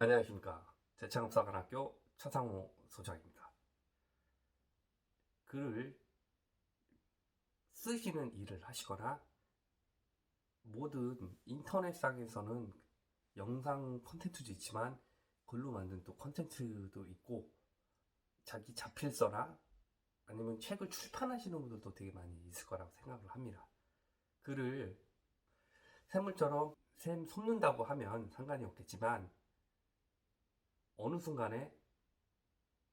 안녕하십니까. 대창업사관학교 차상호 소장입니다. 글을 쓰시는 일을 하시거나 모든 인터넷상에서는 영상 콘텐츠도 있지만 글로 만든 또 콘텐츠도 있고 자기 자필서나 아니면 책을 출판하시는 분들도 되게 많이 있을 거라고 생각을 합니다. 글을 샘물처럼 샘 솟는다고 하면 상관이 없겠지만 어느 순간에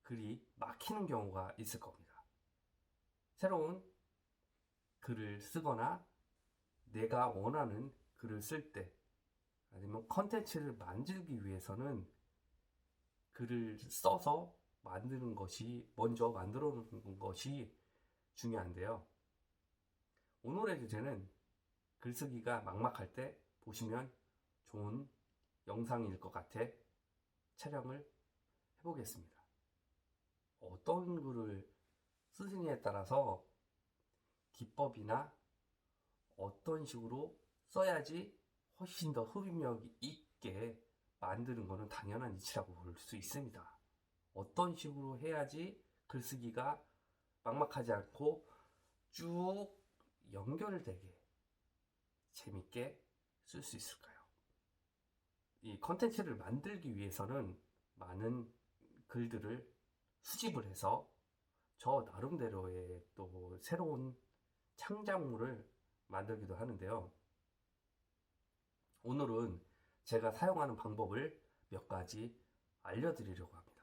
글이 막히는 경우가 있을 겁니다. 새로운 글을 쓰거나 내가 원하는 글을 쓸 때 아니면 컨텐츠를 만들기 위해서는 글을 써서 만드는 것이 먼저 만들어 놓는 것이 중요한데요. 오늘의 주제는 글쓰기가 막막할 때 보시면 좋은 영상일 것 같아 촬영을 해보겠습니다. 어떤 글을 쓰느냐에 따라서 기법이나 어떤 식으로 써야지 훨씬 더 흡입력 있게 만드는 것은 당연한 이치라고 볼 수 있습니다. 어떤 식으로 해야지 글쓰기가 막막하지 않고 쭉 연결되게 재밌게 쓸 수 있을까요? 이 컨텐츠를 만들기 위해서는 많은 글들을 수집을 해서 저 나름대로의 또 새로운 창작물을 만들기도 하는데요. 오늘은 제가 사용하는 방법을 몇 가지 알려드리려고 합니다.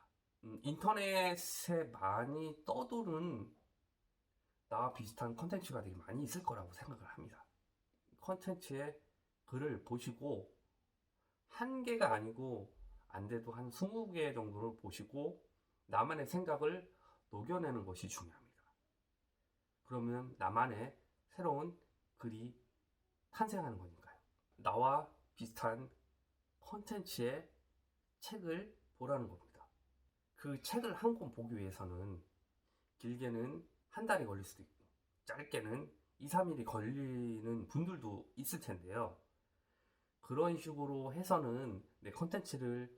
인터넷에 많이 떠도는 나와 비슷한 컨텐츠가 되게 많이 있을 거라고 생각을 합니다. 컨텐츠에 글을 보시고 한 개가 아니고 안 돼도 한 20개 정도를 보시고 나만의 생각을 녹여내는 것이 중요합니다. 그러면 나만의 새로운 글이 탄생하는 거니까요. 나와 비슷한 컨텐츠의 책을 보라는 겁니다. 그 책을 한 권 보기 위해서는 길게는 한 달이 걸릴 수도 있고 짧게는 2, 3일이 걸리는 분들도 있을 텐데요. 그런 식으로 해서는 내 컨텐츠를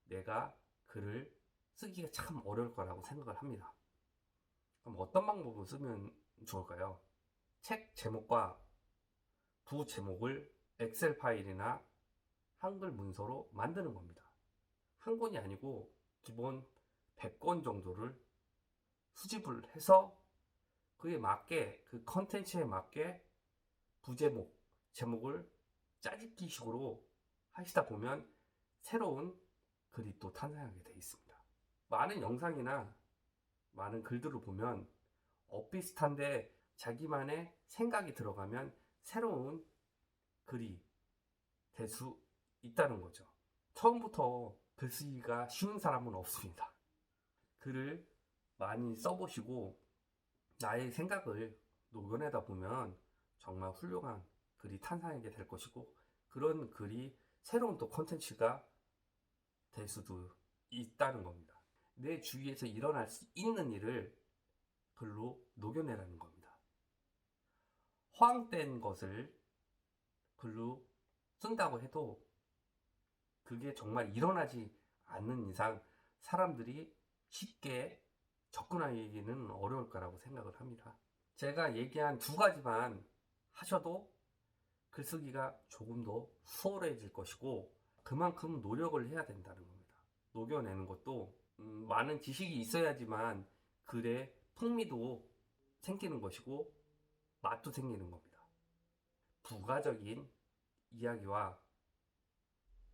내가 글을 쓰기가 참 어려울 거라고 생각을 합니다. 그럼 어떤 방법을 쓰면 좋을까요? 책 제목과 부제목을 엑셀 파일이나 한글 문서로 만드는 겁니다. 한 권이 아니고 기본 100권 정도를 수집을 해서 그에 맞게 그 컨텐츠에 맞게 부제목, 제목을 짜집기 식으로 하시다 보면 새로운 글이 또 탄생하게 되어 있습니다. 많은 영상이나 많은 글들을 보면 비슷한데 자기만의 생각이 들어가면 새로운 글이 될 수 있다는 거죠. 처음부터 글쓰기가 쉬운 사람은 없습니다. 글을 많이 써보시고 나의 생각을 녹여내다 보면 정말 훌륭한 글이 탄생하게 될 것이고 그런 글이 새로운 또 콘텐츠가 될 수도 있다는 겁니다. 내 주위에서 일어날 수 있는 일을 글로 녹여내라는 겁니다. 허황된 것을 글로 쓴다고 해도 그게 정말 일어나지 않는 이상 사람들이 쉽게 접근하기는 어려울 거라고 생각을 합니다. 제가 얘기한 두 가지만 하셔도 글쓰기가 조금 더 수월해질 것이고 그만큼 노력을 해야 된다는 겁니다. 녹여내는 것도 많은 지식이 있어야지만 글의 풍미도 생기는 것이고 맛도 생기는 겁니다. 부가적인 이야기와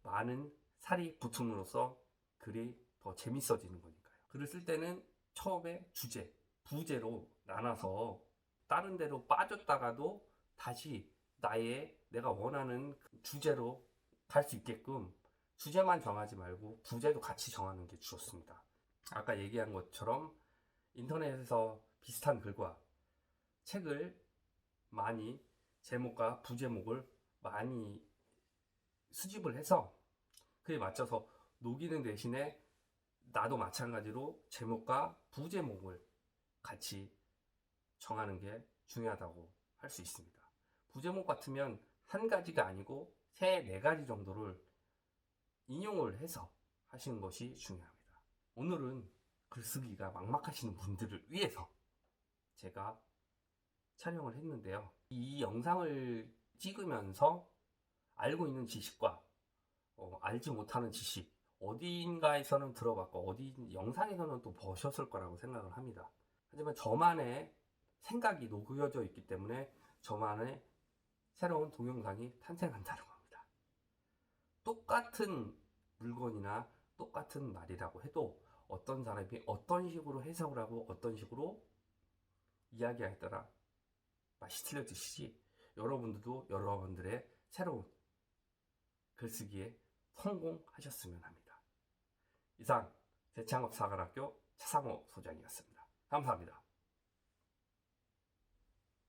많은 살이 붙음으로써 글이 더 재밌어지는 거니까요. 글을 쓸 때는 처음에 주제, 부제로 나눠서 다른 데로 빠졌다가도 다시 내가 원하는 그 주제로 갈 수 있게끔 주제만 정하지 말고 부제도 같이 정하는 게 좋습니다. 아까 얘기한 것처럼 인터넷에서 비슷한 글과 책을 많이 제목과 부제목을 많이 수집을 해서 그에 맞춰서 녹이는 대신에 나도 마찬가지로 제목과 부제목을 같이 정하는 게 중요하다고 할 수 있습니다. 부제목 같으면 한 가지가 아니고 세, 네 가지 정도를 인용을 해서 하시는 것이 중요합니다. 오늘은 글쓰기가 막막하시는 분들을 위해서 제가 촬영을 했는데요. 이 영상을 찍으면서 알고 있는 지식과 알지 못하는 지식, 어딘가에서는 들어봤고 어디 영상에서는 또 보셨을 거라고 생각을 합니다. 하지만 저만의 생각이 녹여져 있기 때문에 저만의 새로운 동영상이 탄생한다는 겁니다. 똑같은 물건이나 똑같은 말이라고 해도 어떤 사람이 어떤 식으로 해석을 하고 어떤 식으로 이야기에 따라 맛이 틀려지시지, 여러분들도 여러분들의 새로운 글쓰기에 성공하셨으면 합니다. 이상 대창업사관학교 차상호 소장이었습니다. 감사합니다.